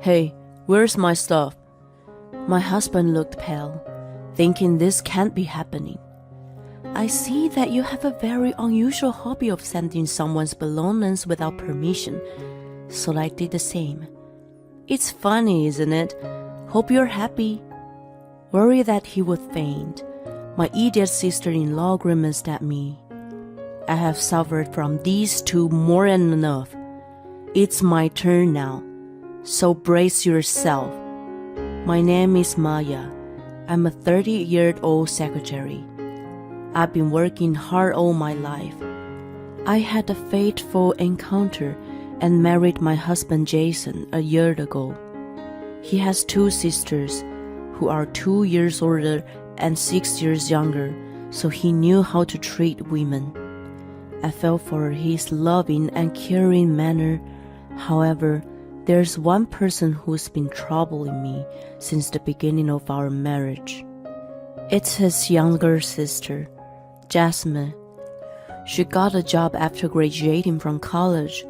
Hey, where's my stuff? My husband looked pale, thinking this can't be happening. I see that you have a very unusual hobby of sending someone's belongings without permission, so I did the same. It's funny, isn't it? Hope you're happy. Worried that he would faint, my idiot sister-in-law grimaced at me. I have suffered from these two more than enough. It's my turn now, so brace yourself. My name is Maya. I'm a 30-year-old secretary. I've been working hard all my life. I had a fateful encounter and married my husband Jason a year ago. He has two sisters who are 2 years older and 6 years younger, so he knew how to treat women. I fell for his loving and caring manner. However, there's one person who's been troubling me since the beginning of our marriage. It's his younger sister, Jasmine. She got a job after graduating from college,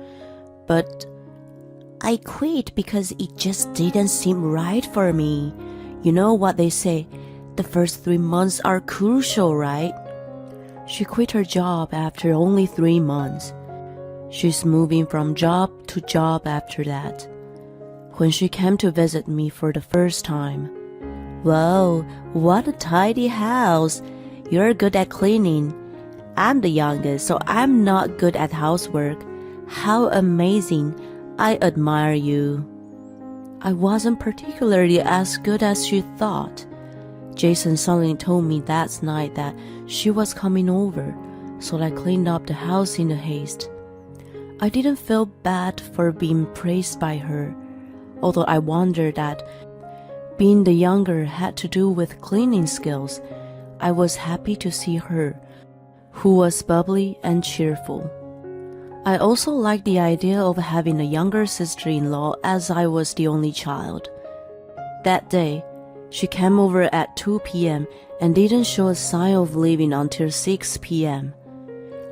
but I quit because it just didn't seem right for me. You know what they say, the first 3 months are crucial, right? She quit her job after only 3 months. She's moving from job to job after that. When she came to visit me for the first time, "Whoa, what a tidy house. You're good at cleaning. I'm the youngest, so I'm not good at housework. How amazing. I admire you." I wasn't particularly as good as she thought. Jason suddenly told me that night that she was coming over, so I cleaned up the house in a haste. I didn't feel bad for being praised by her, although I wondered that being the younger had to do with cleaning skills. I was happy to see her, who was bubbly and cheerful. I also liked the idea of having a younger sister-in-law as I was the only child. That day, she came over at 2 p.m. and didn't show a sign of leaving until 6 p.m.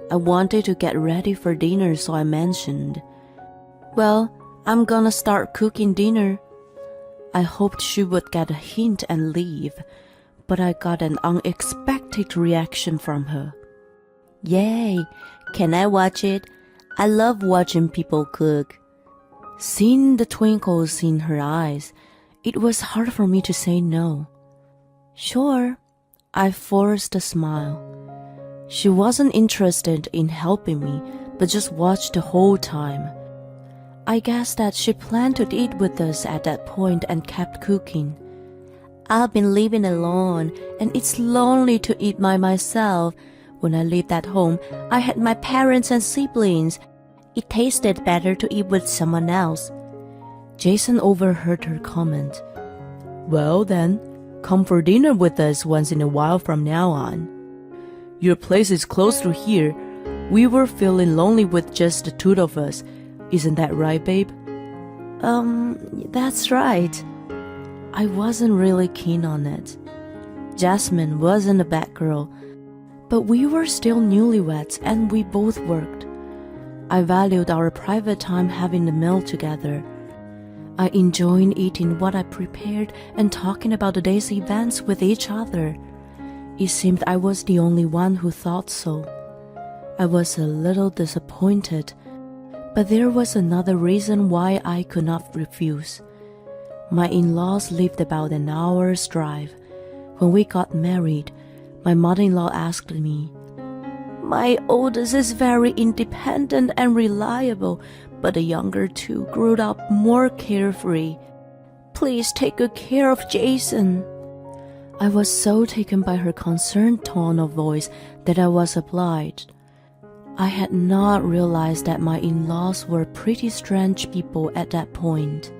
I wanted to get ready for dinner, so I mentioned, "Well, I'm gonna start cooking dinner." I hoped she would get a hint and leave, but I got an unexpected reaction from her. "Yay, can I watch it? I love watching people cook." Seeing the twinkles in her eyes, it was hard for me to say no. "Sure." I forced a smile. She wasn't interested in helping me, but just watched the whole time. I guess that she planned to eat with us at that point and kept cooking. "I've been living alone, and it's lonely to eat by myself. When I lived at home, I had my parents and siblings. It tasted better to eat with someone else." Jason overheard her comment. "Well then, come for dinner with us once in a while from now on. Your place is close to here. We were feeling lonely with just the two of us. Isn't that right, babe?" That's right." I wasn't really keen on it. Jasmine wasn't a bad girl, but we were still newlyweds and we both worked. I valued our private time having a meal together. I enjoyed eating what I prepared and talking about the day's events with each other. It seemed I was the only one who thought so. I was a little disappointed, but there was another reason why I could not refuse. My in-laws lived about an hour's drive. When we got married, my mother-in-law asked me, "My oldest is very independent and reliable, but the younger two grew up more carefree. Please take good care of Jason." I was so taken by her concerned tone of voice that I was obliged. I had not realized that my in-laws were pretty strange people at that point.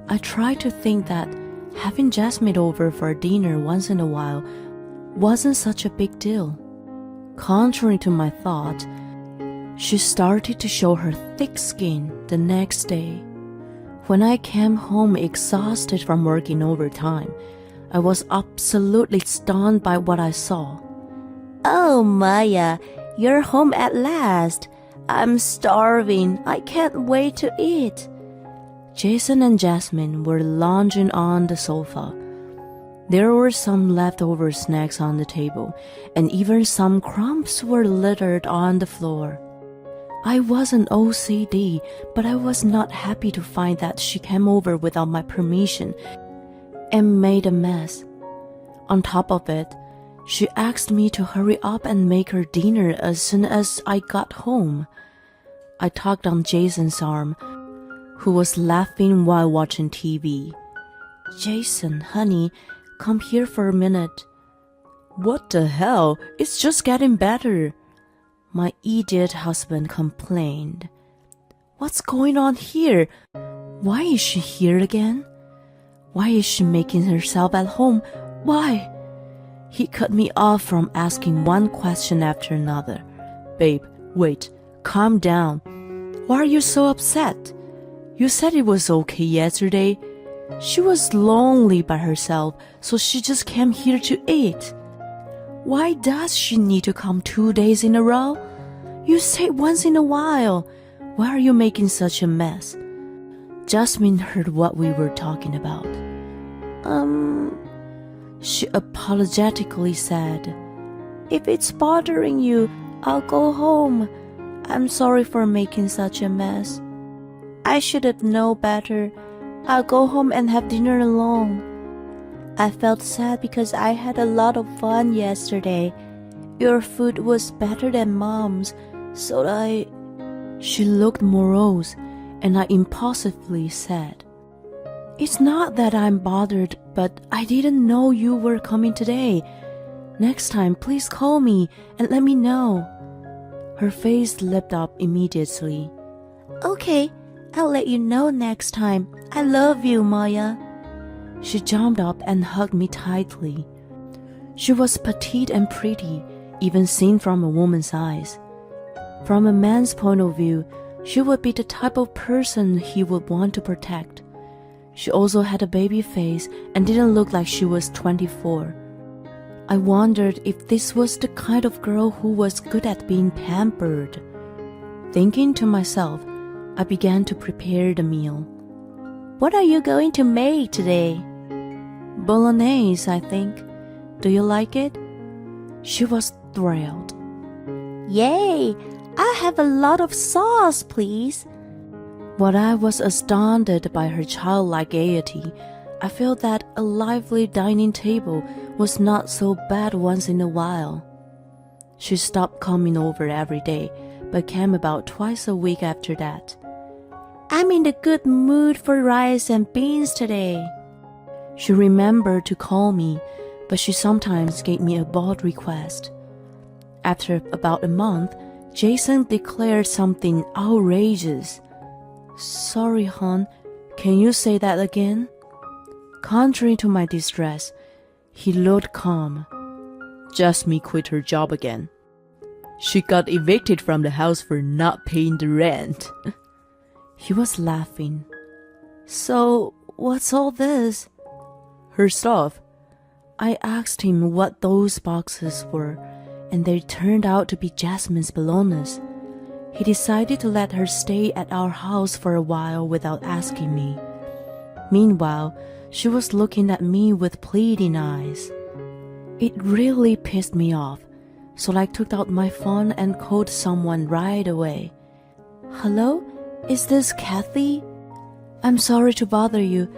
I tried to think that having Jasmine over for dinner once in a while wasn't such a big deal. Contrary to my thought, she started to show her thick skin the next day. When I came home exhausted from working overtime, I was absolutely stunned by what I saw. "Oh, Maya, you're home at last. I'm starving. I can't wait to eat." Jason and Jasmine were lounging on the sofa. There were some leftover snacks on the table, and even some crumbs were littered on the floor. I wasn't OCD, but I was not happy to find that she came over without my permission and made a mess. On top of it, she asked me to hurry up and make her dinner as soon as I got home. I tugged on Jason's arm, who was laughing while watching TV. "Jason, honey, come here for a minute." "What the hell? It's just getting better," my idiot husband complained. "What's going on here? Why is she here again? Why is she making herself at home? Why?" He cut me off from asking one question after another. "Babe, wait, calm down. Why are you so upset? You said it was okay yesterday. She was lonely by herself, so she just came here to eat. Why does she need to come 2 days in a row? You say once in a while. Why are you making such a mess?" Jasmine heard what we were talking about. She apologetically said, "If it's bothering you, I'll go home. I'm sorry for making such a mess. I should have known better. I'll go home and have dinner alone. I felt sad because I had a lot of fun yesterday. Your food was better than Mom's, so She looked morose, and I impulsively said, "It's not that I'm bothered, but I didn't know you were coming today. Next time, please call me and let me know." Her face lit up immediately. "Okay, I'll let you know next time. I love you, Maya." She jumped up and hugged me tightly. She was petite and pretty, even seen from a woman's eyes. From a man's point of view, she would be the type of person he would want to protect. She also had a baby face and didn't look like she was 24. I wondered if this was the kind of girl who was good at being pampered. Thinking to myself, I began to prepare the meal. "What are you going to make today?" "Bolognese, I think. Do you like it?" She was thrilled. "Yay! I'll have a lot of sauce, please." While I was astounded by her childlike gaiety, I felt that a lively dining table was not so bad once in a while. She stopped coming over every day, but came about twice a week after that. "I'm in a good mood for rice and beans today." She remembered to call me, but she sometimes gave me a bold request. After about a month, Jason declared something outrageous. "Sorry, hon, can you say that again?" Contrary to my distress, he looked calm. "Jasmine quit her job again. She got evicted from the house for not paying the rent." He was laughing. "So, what's all this?" "Her stuff." I asked him what those boxes were, and they turned out to be Jasmine's belongings. He decided to let her stay at our house for a while without asking me. Meanwhile, she was looking at me with pleading eyes. It really pissed me off, so I took out my phone and called someone right away. "Hello? Is this Kathy? I'm sorry to bother you,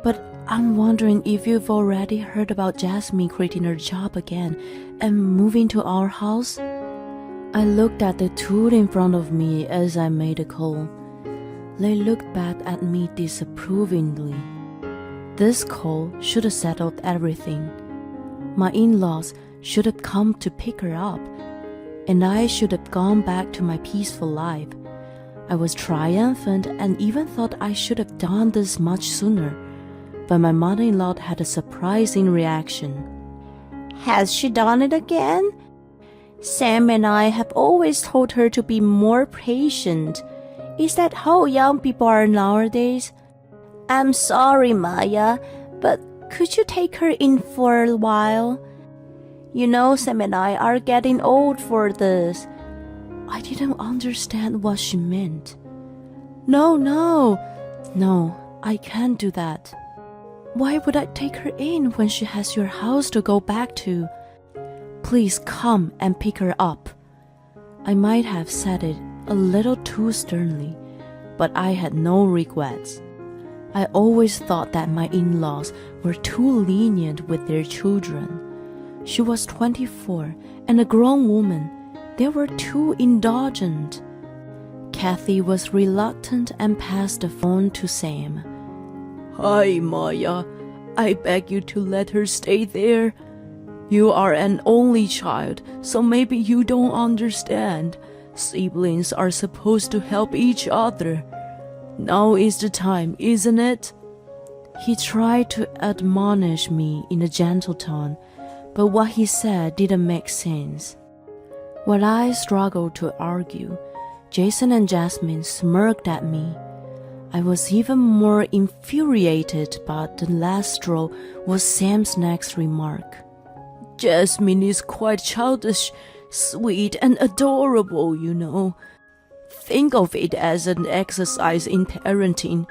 but I'm wondering if you've already heard about Jasmine quitting her job again and moving to our house?" I looked at the two in front of me as I made a call. They looked back at me disapprovingly. This call should have settled everything. My in-laws should have come to pick her up, and I should have gone back to my peaceful life. I was triumphant and even thought I should have done this much sooner, but my mother-in-law had a surprising reaction. "Has she done it again? Sam and I have always told her to be more patient. Is that how young people are nowadays? I'm sorry, Maya, but could you take her in for a while? You know, Sam and I are getting old for this." I didn't understand what she meant. No, I can't do that. Why would I take her in when she has your house to go back to? Please come and pick her up. I might have said it a little too sternly, but I had no regrets. I always thought that my in-laws were too lenient with their children. She was 24 and a grown woman. They were too indulgent. Kathy was reluctant and passed the phone to Sam. Hi, Maya. I beg you to let her stay there. You are an only child, so maybe you don't understand. Siblings are supposed to help each other. Now is the time, isn't it? He tried to admonish me in a gentle tone, but what he said didn't make sense. While I struggled to argue, Jason and Jasmine smirked at me. I was even more infuriated, but the last straw was Sam's next remark. Jasmine is quite childish, sweet and adorable, you know. Think of it as an exercise in parenting.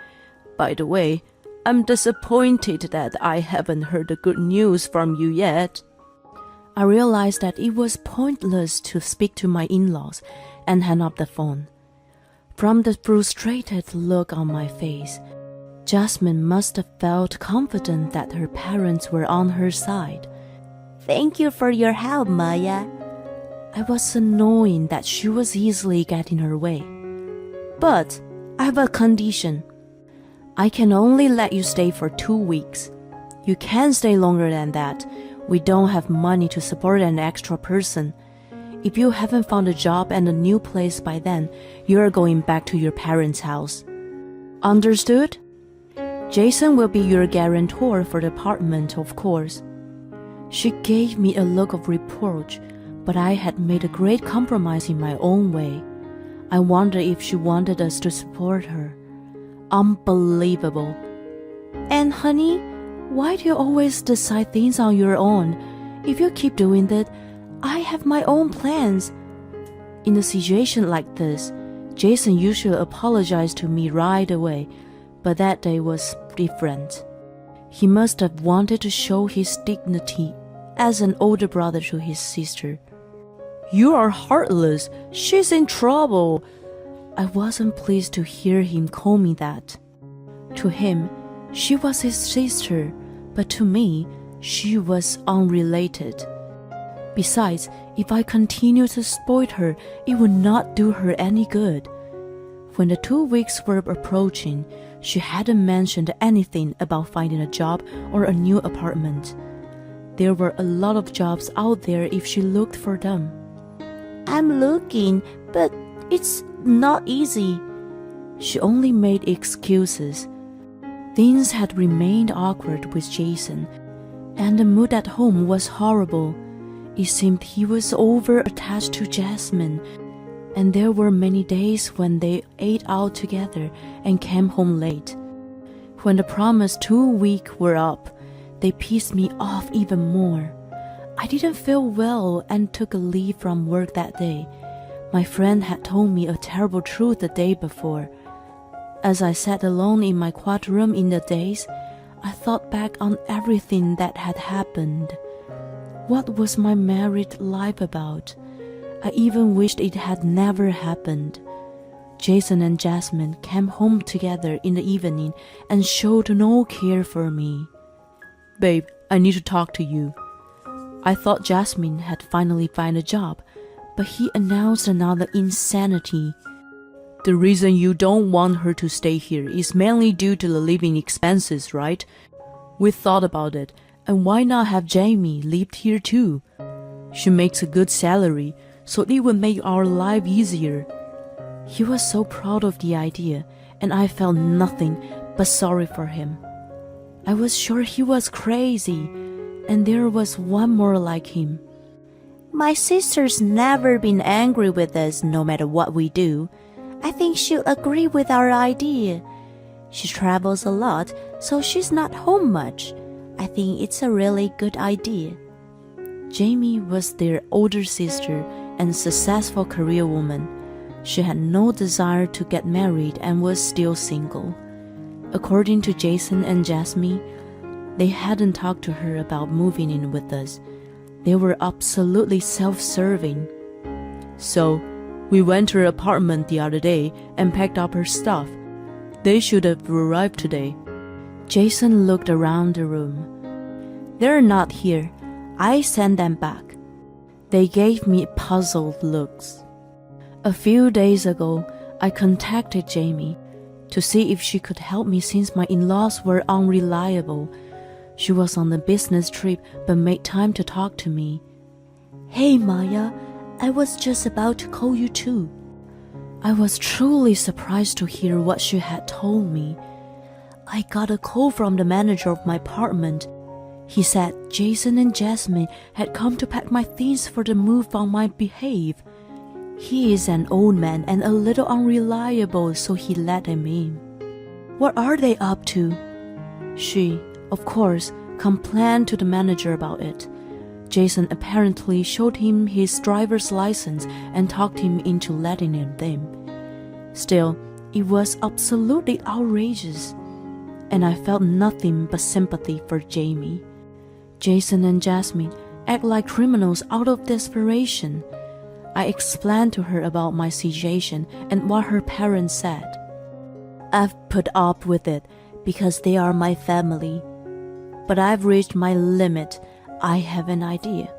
By the way, I'm disappointed that I haven't heard the good news from you yet. I realized that it was pointless to speak to my in-laws and hung up the phone. From the frustrated look on my face, Jasmine must have felt confident that her parents were on her side. Thank you for your help, Maya. I was annoyed that she was easily getting her way. But I have a condition. I can only let you stay for 2 weeks. You can't stay longer than that. We don't have money to support an extra person. If you haven't found a job and a new place by then, you're going back to your parents' house. Understood? Jason will be your guarantor for the apartment, of course. She gave me a look of reproach, but I had made a great compromise in my own way. I wondered if she wanted us to support her. Unbelievable. And honey, why do you always decide things on your own? If you keep doing that, I have my own plans. In a situation like this, Jason usually apologized to me right away, but that day was different. He must have wanted to show his dignity as an older brother to his sister. You are heartless. She's in trouble. I wasn't pleased to hear him call me that. To him, she was his sister, but to me, she was unrelated. Besides, if I continued to exploit her, it would not do her any good. When the 2 weeks were approaching, she hadn't mentioned anything about finding a job or a new apartment. There were a lot of jobs out there if she looked for them. I'm looking, but it's not easy. She only made excuses. Things had remained awkward with Jason, and the mood at home was horrible. It seemed he was over-attached to Jasmine, and there were many days when they ate out together and came home late. When the promised 2 weeks were up, they pissed me off even more. I didn't feel well and took a leave from work that day. My friend had told me a terrible truth the day before. As I sat alone in my quiet room in the daze, I thought back on everything that had happened. What was my married life about? I even wished it had never happened. Jason and Jasmine came home together in the evening and showed no care for me. Babe, I need to talk to you. I thought Jasmine had finally found a job, but he announced another insanity. The reason you don't want her to stay here is mainly due to the living expenses, right? We thought about it, and why not have Jamie live here too? She makes a good salary, so it would make our life easier. He was so proud of the idea, and I felt nothing but sorry for him. I was sure he was crazy, and there was one more like him. My sister's never been angry with us no matter what we do. I think she'll agree with our idea. She travels a lot, so she's not home much. I think it's a really good idea. Jamie was their older sister and successful career woman. She had no desire to get married and was still single. According to Jason and Jasmine, they hadn't talked to her about moving in with us. They were absolutely self-serving. So, we went to her apartment the other day and packed up her stuff. They should have arrived today. Jason looked around the room. They're not here. I sent them back. They gave me puzzled looks. A few days ago, I contacted Jamie to see if she could help me since my in-laws were unreliable. She was on a business trip but made time to talk to me. Hey Maya, I was just about to call you too. I was truly surprised to hear what she had told me. I got a call from the manager of my apartment. He said Jason and Jasmine had come to pack my things for the move on my behalf. He is an old man and a little unreliable, so he let him in. What are they up to? She, of course, complained to the manager about it. Jason apparently showed him his driver's license and talked him into letting him in. Still, it was absolutely outrageous, and I felt nothing but sympathy for Jamie. Jason and Jasmine act like criminals out of desperation. I explained to her about my situation and what her parents said. I've put up with it because they are my family. But I've reached my limit. I have an idea.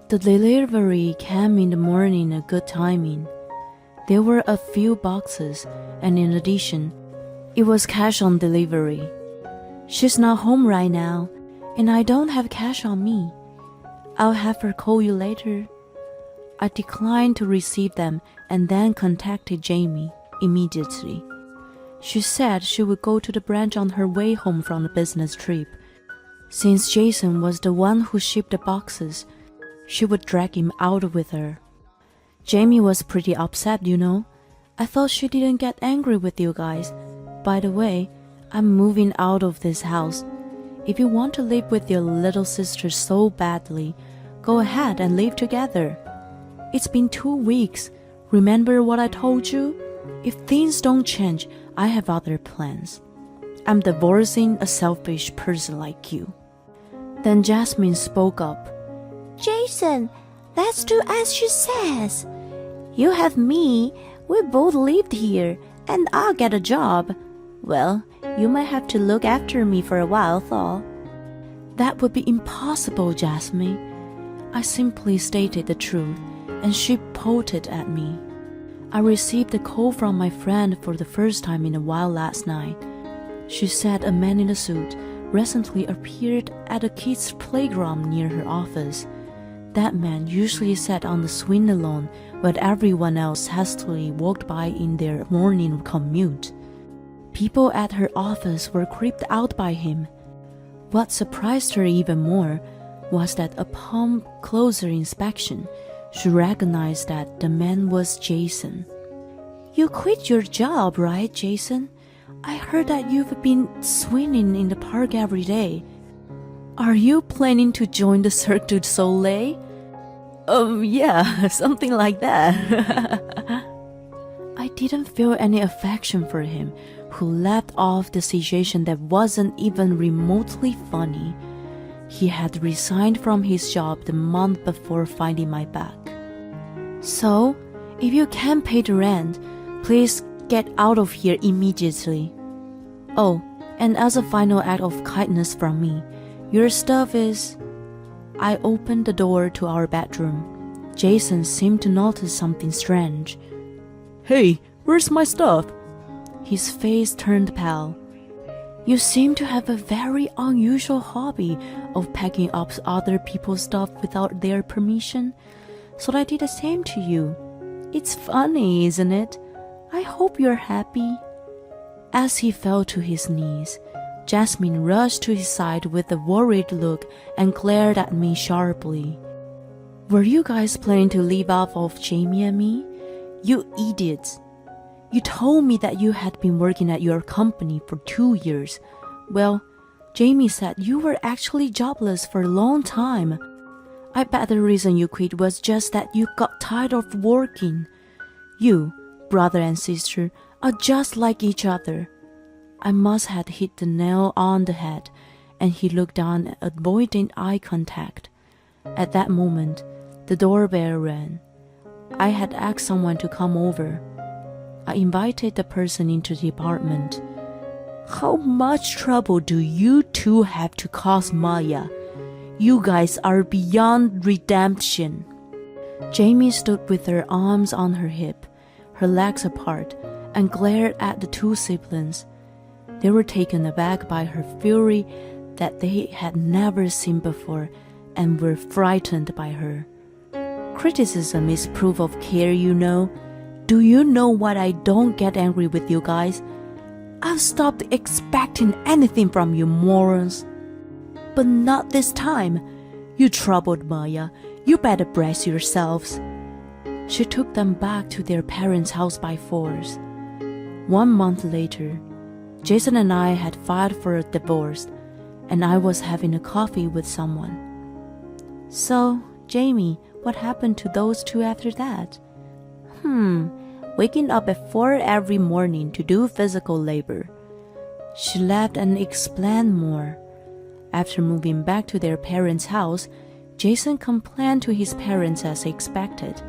The delivery came in the morning at good timing. There were a few boxes, and in addition, it was cash on delivery. She's not home right now, and I don't have cash on me. I'll have her call you later. I declined to receive them and then contacted Jamie immediately. She said she would go to the branch on her way home from the business trip. Since Jason was the one who shipped the boxes, she would drag him out with her. Jamie was pretty upset, you know. I thought she didn't get angry with you guys. By the way, I'm moving out of this house. If you want to live with your little sister so badly, go ahead and live together. It's been 2 weeks. Remember what I told you? If things don't change, I have other plans. I'm divorcing a selfish person like you. Then Jasmine spoke up. Jason, let's do as she says. You have me, we both lived here, and I'll get a job. Well, you might have to look after me for a while, though. That would be impossible, Jasmine. I simply stated the truth, and she pouted at me. I received a call from my friend for the first time in a while last night. She said a man in a suit recently appeared at a kid's playground near her office. That man usually sat on the swing alone while everyone else hastily walked by in their morning commute. People at her office were creeped out by him. What surprised her even more was that upon closer inspection, she recognized that the man was Jason. You quit your job, right, Jason? I heard that you've been swinging in the park every day. Are you planning to join the Cirque du Soleil? Yeah, something like that. I didn't feel any affection for him, who laughed off the situation that wasn't even remotely funny. He had resigned from his job the month before finding my back. So, if you can't pay the rent, please get out of here immediately. Oh, and as a final act of kindness from me, your stuff is... I opened the door to our bedroom. Jason seemed to notice something strange. Hey, where's my stuff? His face turned pale. You seem to have a very unusual hobby of packing up other people's stuff without their permission, so I did the same to you. It's funny, isn't it? I hope you're happy. As he fell to his knees, Jasmine rushed to his side with a worried look and glared at me sharply. Were you guys planning to leave off of Jamie and me? You idiots! You told me that you had been working at your company for 2 years. Well, Jamie said you were actually jobless for a long time. I bet the reason you quit was just that you got tired of working. You, brother and sister, are just like each other. I must have hit the nail on the head, and he looked down, avoiding eye contact. At that moment, the doorbell rang. I had asked someone to come over. I invited the person into the apartment. "How much trouble do you two have to cause Maya? You guys are beyond redemption." Jamie stood with her arms on her hip, her legs apart, and glared at the two siblings. They were taken aback by her fury that they had never seen before and were frightened by her. "Criticism is proof of care, you know. Do you know what? I don't get angry with you guys. I've stopped expecting anything from you morons. But not this time. You troubled Maya. You better brace yourselves." She took them back to their parents' house by force. 1 month later, Jason and I had filed for a divorce, and I was having a coffee with someone. "So, Jamie, what happened to those two after that?" Waking up at 4 every morning to do physical labor." She laughed and explained more. After moving back to their parents' house, Jason complained to his parents as expected.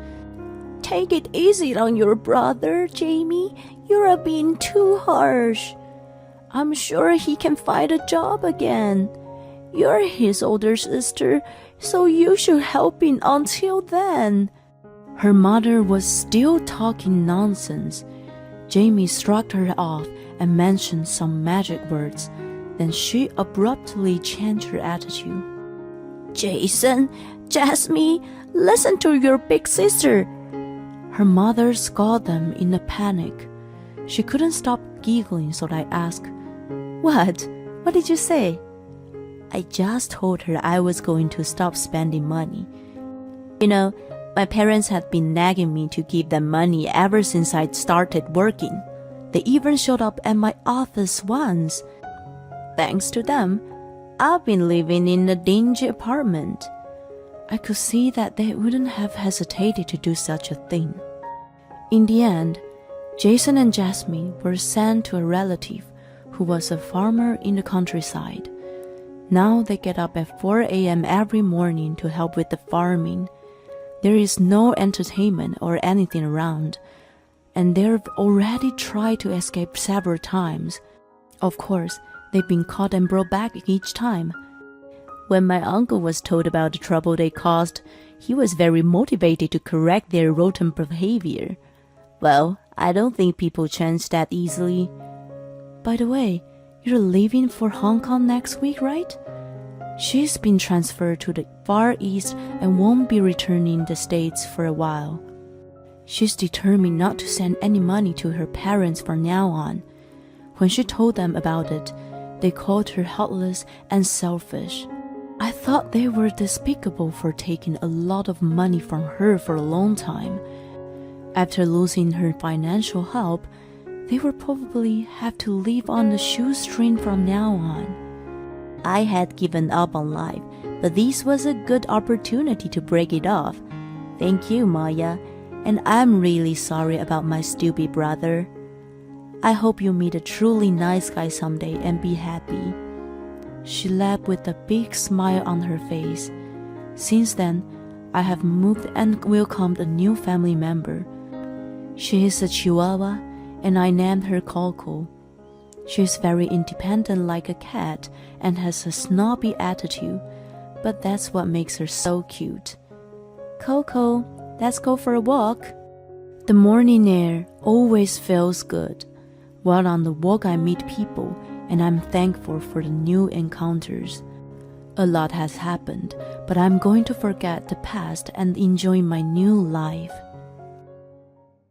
"Take it easy on your brother, Jamie. You're being too harsh. I'm sure he can find a job again. You're his older sister, so you should help him until then." Her mother was still talking nonsense. Jamie shrugged her off and mentioned some magic words. Then she abruptly changed her attitude. "Jason, Jasmine, listen to your big sister." Her mother scolded them in a panic. She couldn't stop giggling, so I asked, "What? What did you say?" "I just told her I was going to stop spending money. You know, my parents had been nagging me to give them money ever since I'd started working. They even showed up at my office once. Thanks to them, I've been living in a dingy apartment." I could see that they wouldn't have hesitated to do such a thing. In the end, Jason and Jasmine were sent to a relative who was a farmer in the countryside. Now they get up at 4 a.m. every morning to help with the farming. There is no entertainment or anything around, and they've already tried to escape several times. Of course, they've been caught and brought back each time. When my uncle was told about the trouble they caused, he was very motivated to correct their rotten behavior. Well, I don't think people change that easily. By the way, you're leaving for Hong Kong next week, right? She's been transferred to the Far East and won't be returning the States for a while. She's determined not to send any money to her parents from now on. When she told them about it, they called her heartless and selfish. I thought they were despicable for taking a lot of money from her for a long time. After losing her financial help, they will probably have to live on the shoestring from now on. I had given up on life, but this was a good opportunity to break it off. Thank you, Maya, and I'm really sorry about my stupid brother. I hope you meet a truly nice guy someday and be happy." She laughed with a big smile on her face. Since then, I have moved and welcomed a new family member. She is a Chihuahua, and I named her Coco. She is very independent like a cat and has a snobby attitude, but that's what makes her so cute. "Coco, let's go for a walk." The morning air always feels good. While on the walk I meet people, and I'm thankful for the new encounters. A lot has happened, but I'm going to forget the past and enjoy my new life.